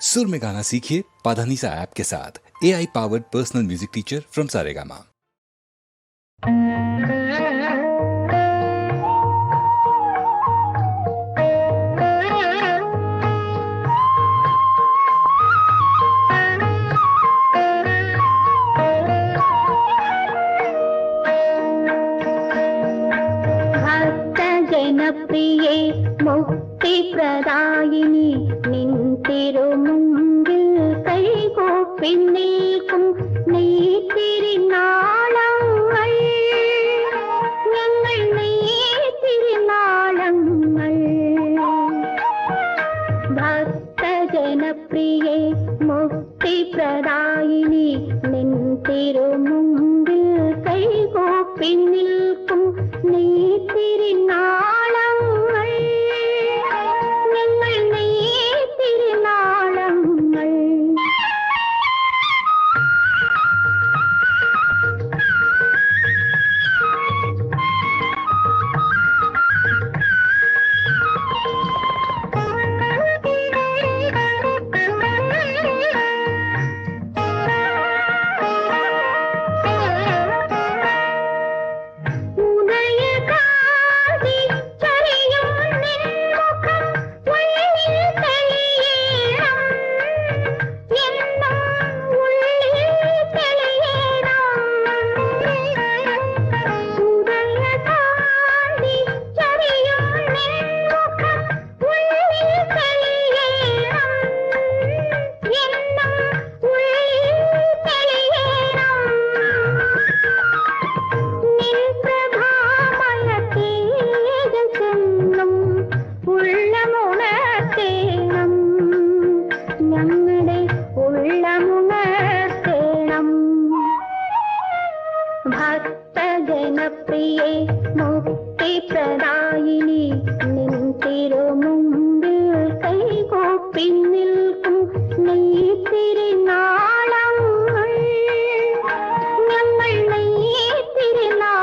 सुर में गाना सीखिए पाधानीसा ऐप के साथ। AI powered personal music teacher from Saregama. जनप्रिये मुक्ति प्रदायिनी निन्तिरुमुंगिल कैकोप्पि निल्क्कुम നെയ്ത്തിരുനാളങ്ങൾ ഞങ്ങൾ നെയ്ത്തിരുനാളങ്ങൾ ഭക്തജനപ്രിയേ മുക്തി പ്രദായിനി നിൻ തിരുമുമ്പിൽ കൈകൂപ്പി നിൽക്കും നെയ്ത്തിരുനാളങ്ങൾ ഞങ്ങൾ നെയ്ത്തിരുനാളങ്ങൾ. ഭക്തജനപ്രിയേ മുക്തി പ്രദായിനി നിൻ തിരുമുമ്പിൽ കൈകൂപ്പി നിൽക്കും നെയ്ത്തിരുനാളങ്ങൾ ഞങ്ങൾ നെയ്ത്തിരുനാളങ്ങൾ.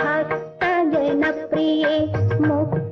ഭക്തജനപ്രിയേ മുക്തി